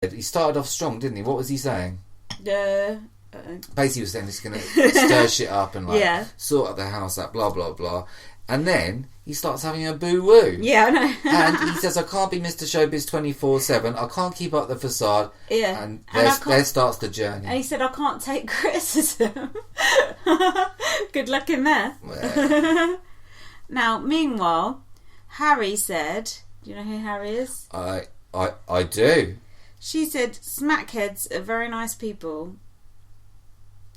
He started off strong, didn't he? What was he saying? Basically, he was saying he's going to stir shit up and sort out the house out, blah, blah, blah. And then he starts having a boo-woo. Yeah, I know. And he says, I can't be Mr. Showbiz 24/7. I can't keep up the facade. Yeah. And there starts the journey. And he said, I can't take criticism. Good luck in there. Well. Now, meanwhile, Harry said... Do you know who Harry is? I do. She said, smackheads are very nice people.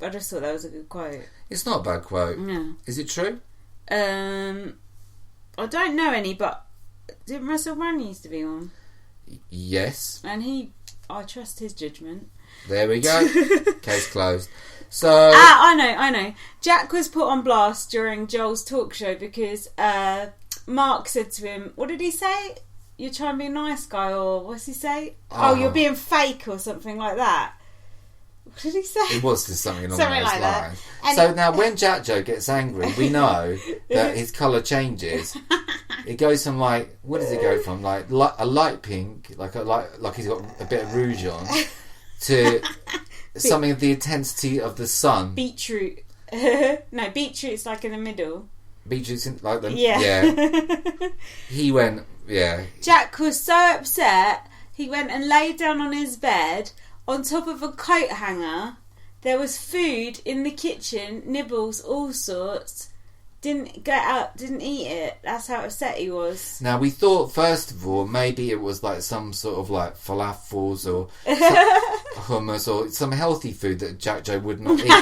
I just thought that was a good quote. It's not a bad quote. No. Is it true? I don't know any, but didn't Russell Brand used to be on? Yes. And I trust his judgment. There we go. Case closed. So I know. Jack was put on blast during Joel's talk show because Mark said to him, what did he say? You're trying to be a nice guy, or what's he say? Oh, you're being fake or something like that. What did he say? It was just something along those lines. And so now when Jack Joe gets angry, we know that his colour changes. It goes from what does it go from? Like a light pink, like he's got a bit of rouge on, to something of the intensity of the sun. Beetroot. No, beetroot's like in the middle. Beetroot's like the... Yeah. He went... Yeah. Jack was so upset, he went and laid down on his bed on top of a coat hanger. There was food in the kitchen, nibbles, all sorts. Didn't get up, didn't eat it. That's how upset he was. Now, we thought, first of all, maybe it was like some sort of like falafels or hummus or some healthy food that Jack Joe would not eat.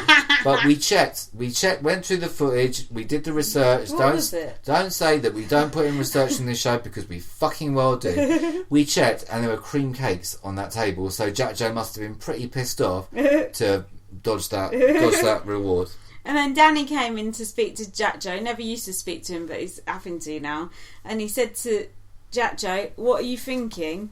But we checked, went through the footage, we did the research. What was it? Don't say that we don't put in research in this show, because we fucking well do. We checked and there were cream cakes on that table, so Jack Joe must have been pretty pissed off to dodge that reward. And then Danny came in to speak to Jack Joe. Never used to speak to him, but he's having to now. And he said to Jack Joe, what are you thinking?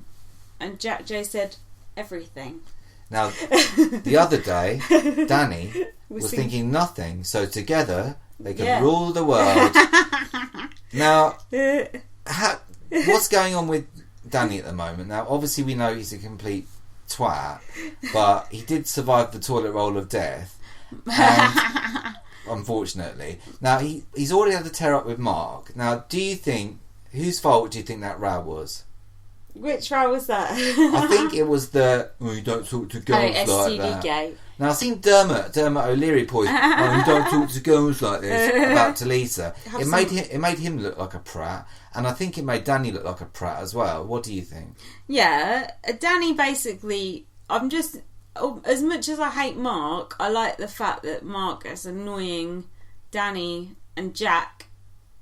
And Jack Joe said, everything. Now, the other day, Danny was thinking nothing. So together, they can rule the world. Now, what's going on with Danny at the moment? Now, obviously we know he's a complete twat, but he did survive the toilet roll of death. And unfortunately, now he's already had to tear up with Mark. Now, do you think, whose fault do you think that row was? Which row was that? I think it was you don't talk to girls like that. Gay. Now, I've seen Dermot O'Leary point, you don't talk to girls like this, about Talisa. It made him look like a prat, and I think it made Danny look like a prat as well. What do you think? Yeah, Danny basically, as much as I hate Mark, I like the fact that Mark is annoying Danny and Jack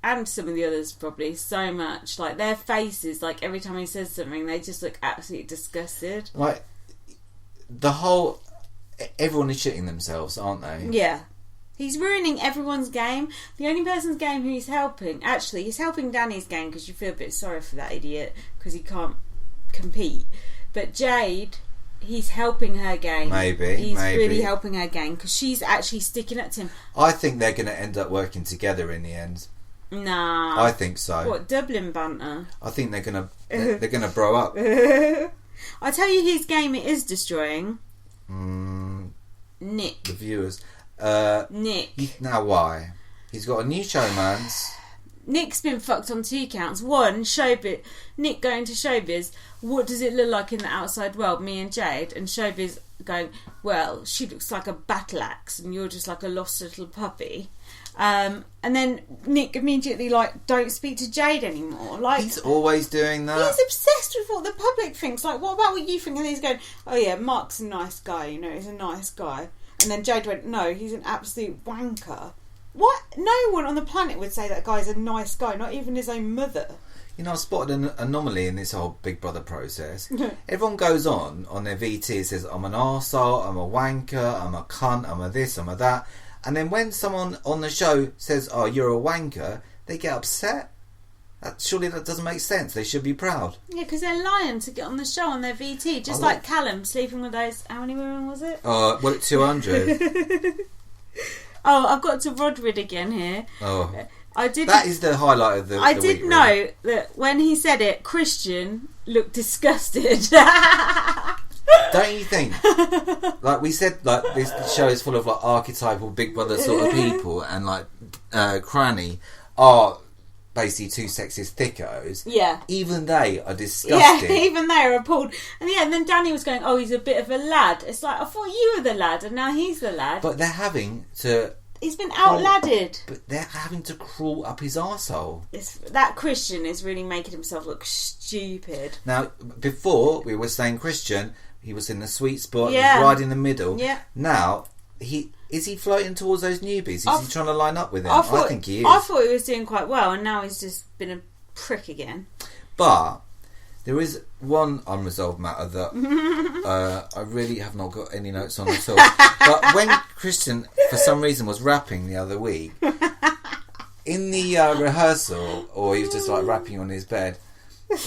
and some of the others probably so much. Like, their faces, like, every time he says something, they just look absolutely disgusted. Like, everyone is shitting themselves, aren't they? Yeah. He's ruining everyone's game. The only person's game who he's helping, actually, he's helping Danny's game, because you feel a bit sorry for that idiot, because he can't compete. But Jade... he's helping her game. Maybe. He's really helping her game, because she's actually sticking up to him. I think they're going to end up working together in the end. Nah. I think so. What, Dublin banter? I think they're going to bro up. I tell you whose game it is destroying. Nick. The viewers. Nick. Now why? He's got a new showman's. Nick's been fucked on 2 counts. One, Showbiz. Nick going to Showbiz. What does it look like in the outside world, me and Jade? And Showbiz going, well, she looks like a battle axe and you're just like a lost little puppy. And then Nick immediately don't speak to Jade anymore. Like, he's always doing that. He's obsessed with what the public thinks. Like, what about what you think? And he's going, oh yeah, Mark's a nice guy, he's a nice guy. And then Jade went, no, he's an absolute wanker. What? No one on the planet would say that guy's a nice guy, not even his own mother. I spotted an anomaly in this whole Big Brother process. Everyone goes on their VT, says, I'm an arsehole, I'm a wanker, I'm a cunt, I'm a this, I'm a that. And then when someone on the show says, oh, you're a wanker, they get upset. Surely that doesn't make sense. They should be proud. Yeah, because they're lying to get on the show on their VT. Just like Callum sleeping with those... How many women was it? 200. Oh, I've got to Rod Rid again here. Oh. That is the highlight of the I the did week, know really. that when he said it, Christian looked disgusted. Don't you think? Like we said, like this show is full of like archetypal Big Brother sort of people, and like Cranny are basically two sexist thickos. Yeah. Even they are disgusting. Yeah, even they are appalled. And yeah, and then Danny was going, oh, he's a bit of a lad. It's like, I thought you were the lad, and now he's the lad. But they're having to... He's been out-ladded. But they're having to crawl up his arsehole. That Christian is really making himself look stupid. Now, before, we were saying Christian, he was in the sweet spot, yeah. He's right in the middle. Yeah. Now, is he floating towards those newbies? Is he trying to line up with them? I think he is. I thought he was doing quite well, and now he's just been a prick again. But there is one unresolved matter that I really have not got any notes on at all. But when Christian, for some reason, was rapping the other week, in the rehearsal, or he was just like rapping on his bed,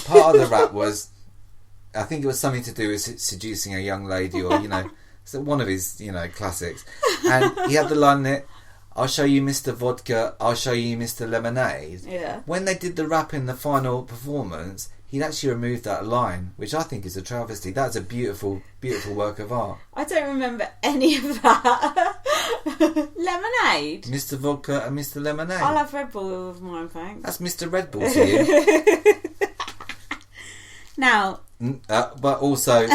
part of the rap was, I think it was something to do with seducing a young lady, or, so one of his, classics. And he had the line that, I'll show you Mr. Vodka, I'll show you Mr. Lemonade. Yeah. When they did the rap in the final performance, he'd actually removed that line, which I think is a travesty. That's a beautiful, beautiful work of art. I don't remember any of that. Lemonade? Mr. Vodka and Mr. Lemonade. I'll have Red Bull with mine, thanks. That's Mr. Red Bull to you. Now... but also...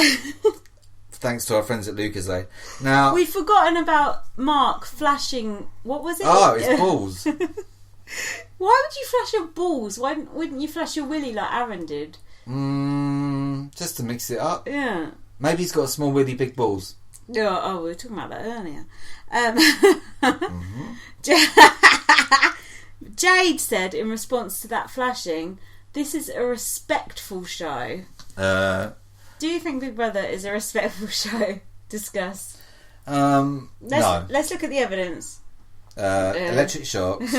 Thanks to our friends at Lucozade. Now we've forgotten about Mark flashing. What was it? Oh, his balls. Why would you flash your balls? Why wouldn't you flash your willy like Aaron did? Just to mix it up. Yeah. Maybe he's got a small willy, big balls. Yeah. Oh, we were talking about that earlier. Jade said in response to that flashing, "This is a respectful show." Do you think Big Brother is a respectful show? Discuss. No. Let's look at the evidence. Electric shocks.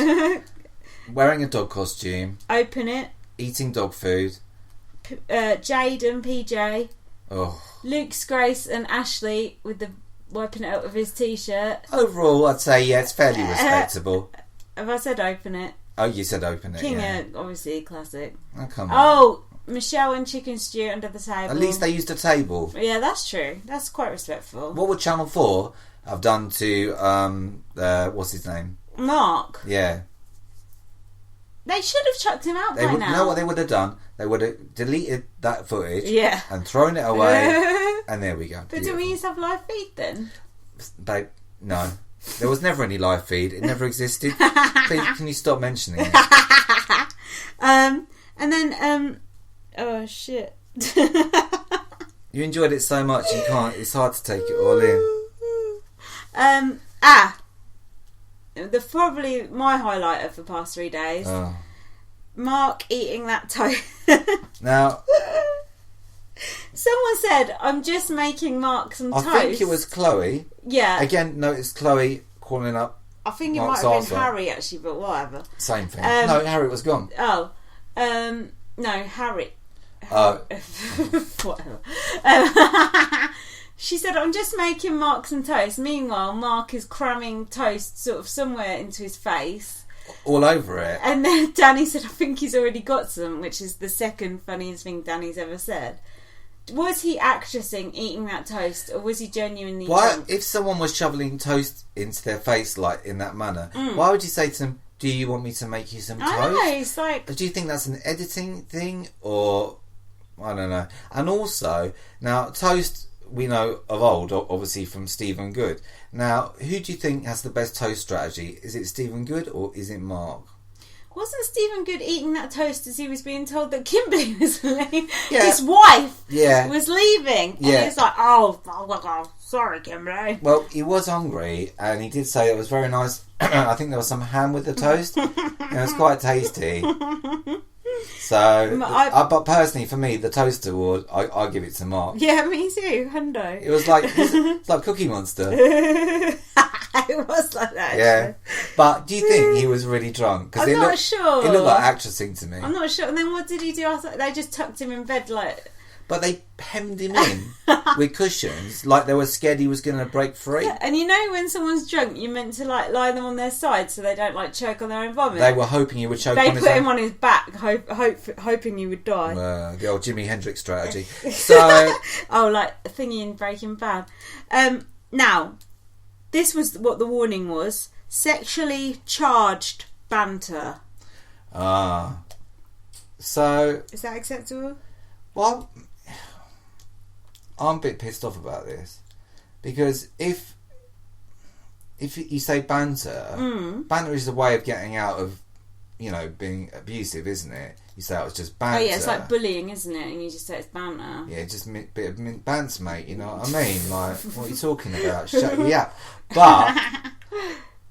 Wearing a dog costume. Open it. Eating dog food. Jade and PJ. Oh. Luke's, Grace and Ashley with the wiping it out with his t-shirt. Overall, I'd say, yeah, it's fairly respectable. Have I said open it? Oh, you said open it, Kinga, obviously, classic. Oh, come on. Oh, Michelle and chicken stew under the table. At least they used a table. Yeah, that's true. That's quite respectful. What would Channel 4 have done to, what's his name? Mark. Yeah. They should have chucked him out by now. You know what they would have done? They would have deleted that footage and thrown it away, and there we go. But do we used to have live feed then? Babe, no. There was never any live feed. It never existed. Please, can you stop mentioning it? And then, oh shit. You enjoyed it so much you can't, it's hard to take it all in. Probably my highlight of the past 3 days. Oh. Mark eating that toast. Now, someone said, I'm just making Mark some toast. I think it was Chloe. Yeah. Again, notice Chloe calling up I think it Mark's might have been arsehole. Harry actually, but whatever. Same thing. No, Harry was gone. Oh. No, Harry. Whatever. She said, I'm just making Mark some toast. Meanwhile, Mark is cramming toast sort of somewhere into his face. All over it. And then Danny said, I think he's already got some, which is the second funniest thing Danny's ever said. Was he actressing eating that toast, or was he genuinely drunk? If someone was shoveling toast into their face like in that manner, why would you say to them, do you want me to make you some toast? I know, it's like... Do you think that's an editing thing, or... I don't know. And also, now, toast, we know of old, obviously from Stephen Good. Now, who do you think has the best toast strategy? Is it Stephen Good, or is it Mark? Wasn't Stephen Good eating that toast as he was being told that Kimberly was leaving? Yeah. His wife Yeah. was leaving. Yeah. And he's like, oh, sorry, Kimberly. Well, he was hungry, and he did say it was very nice. I think there was some ham with the toast. It was quite tasty. So, but personally, for me, the toast award, I give it to Mark. Yeah, me too, hundo. It was like it's like Cookie Monster. It was like that. Yeah, but do you think he was really drunk? I'm not sure. It looked like actressing to me. I'm not sure. And then what did he do after? They just tucked him in bed like. But they hemmed him in with cushions, like they were scared he was going to break free. Yeah, and you know when someone's drunk, you're meant to like lie them on their side so they don't like choke on their own vomit. They were hoping he would choke on his own. They put him on his back, hoping he would die. The old Jimi Hendrix strategy. So, like thingy in Breaking Bad. Now, this was what the warning was: sexually charged banter. So is that acceptable? Well, I'm a bit pissed off about this because if you say banter, banter is a way of getting out of, being abusive, isn't it? You say it's just banter. Oh yeah, it's like bullying, isn't it? And you just say it's banter. Yeah, just a bit of mint bants, mate. You know what I mean? Like, what are you talking about? Shut me up.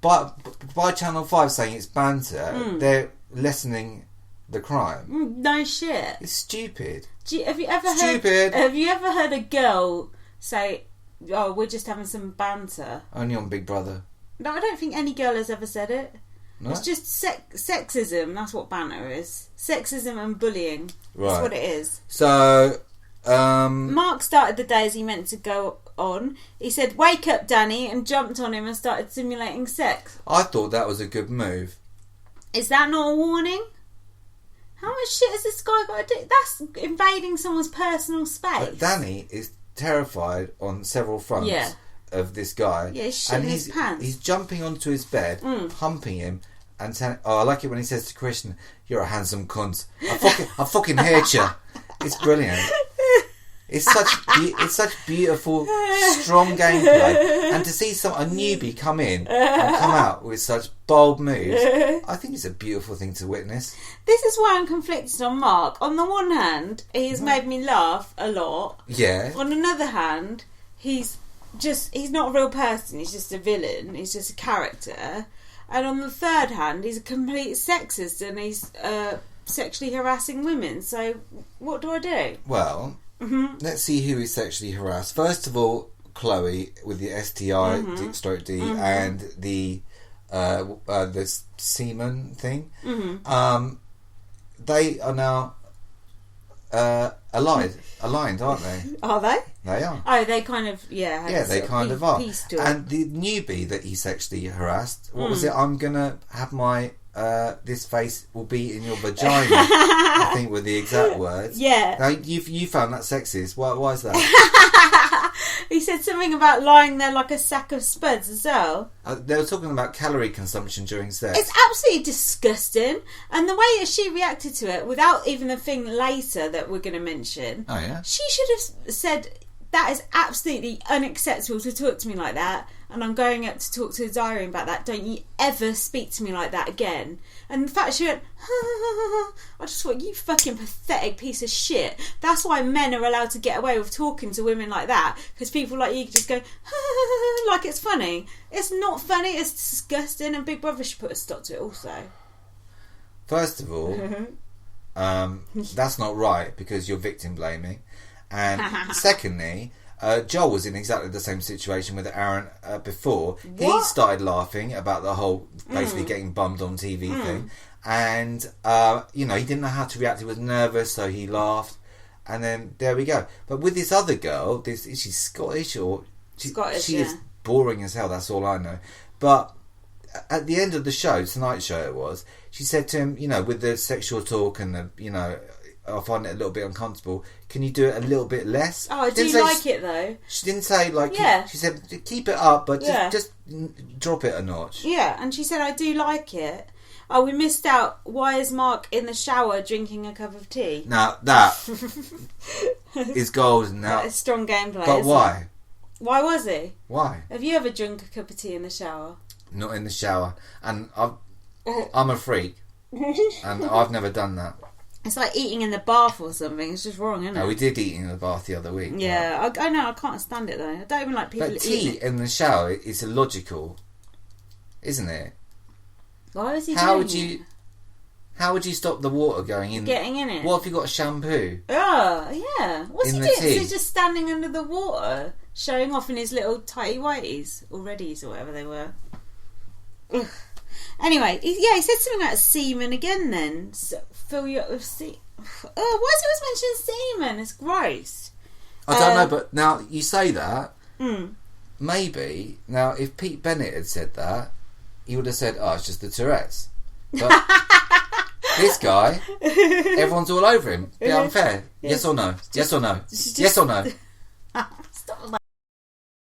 But by Channel 5 saying it's banter, they're lessening the crime. No shit. It's stupid. Have you ever heard a girl say, "Oh, we're just having some banter"? Only on Big Brother. No, I don't think any girl has ever said it. No? It's just sexism. That's what banter is. Sexism and bullying. Right. That's what it is. So, Mark started the day as he meant to go on. He said, "Wake up, Danny," and jumped on him and started simulating sex. I thought that was a good move. Is that not a warning? How much shit has this guy got to do? That's invading someone's personal space. But Danny is terrified on several fronts of this guy. Yeah, he's shitting his pants. He's jumping onto his bed, humping him, and saying, I like it when he says to Christian, "You're a handsome cunt. I fucking hate you." It's brilliant. It's such beautiful, strong gameplay, and to see a newbie come in and come out with such bold moves, I think it's a beautiful thing to witness. This is why I'm conflicted on Mark. On the one hand, he's made me laugh a lot. Yeah. On another hand, he's not a real person. He's just a villain. He's just a character. And on the third hand, he's a complete sexist and he's sexually harassing women. So what do I do? Well. Let's see who is sexually harassed. First of all, Chloe with the STI stroke D and the semen thing. They are now aligned, aren't they? Are they? They are. Oh, they kind of they kind of are. Peace and the newbie that he sexually harassed, what was it? I'm gonna have my this face will be in your vagina. I think were the exact words. Yeah. Now you found that sexist. Why is that? He said something about lying there like a sack of spuds as well. They were talking about calorie consumption during sex. It's absolutely disgusting. And the way that she reacted to it, without even the thing later that we're going to mention, oh yeah, she should have said, "That is absolutely unacceptable to talk to me like that, and I'm going up to talk to the diary about that. Don't you ever speak to me like that again." And the fact she went, I just thought, you fucking pathetic piece of shit. That's why men are allowed to get away with talking to women like that, because people like you just go like it's funny. It's not funny, it's disgusting, and Big Brother should put a stop to it also. First of all, that's not right, because you're victim blaming. And secondly, Joel was in exactly the same situation with Aaron before. What? He started laughing about the whole basically getting bummed on TV thing. And, he didn't know how to react. He was nervous, so he laughed. And then there we go. But with this other girl, is she Scottish or... Scottish, she is boring as hell, that's all I know. But at the end of the show, Tonight Show it was, she said to him, with the sexual talk and the, I find it a little bit uncomfortable. Can you do it a little bit less? Oh, I do like it though. She didn't say she said keep it up, but just drop it a notch. Yeah, and she said I do like it. Oh, we missed out. Why is Mark in the shower drinking a cup of tea? Now that is golden. Now that is strong gameplay. But why? It? Why was he? Why? Have you ever drunk a cup of tea in the shower? Not in the shower, and I'm a freak, and I've never done that. It's like eating in the bath or something. It's just wrong, isn't it? No, we did eat in the bath the other week. Yeah, right? I know. I can't stand it though. I don't even like people But eating tea in the shower is illogical, isn't it? Why was he doing it? How would you stop the water going in? Getting in it. What if you got shampoo? Oh, yeah. What's he doing? Tea? So he's just standing under the water, showing off in his little tighty whities or reddies or whatever they were. Ugh. Anyway, he said something about semen again then. So, fill you up with semen. Oh, why is he always mentioning semen? It's gross. I don't know, but now you say that, maybe, now if Pete Bennett had said that, he would have said, oh, it's just the Tourette's. But this guy, everyone's all over him. Be unfair. Yes or no? Yes or no? Yes or no? Stop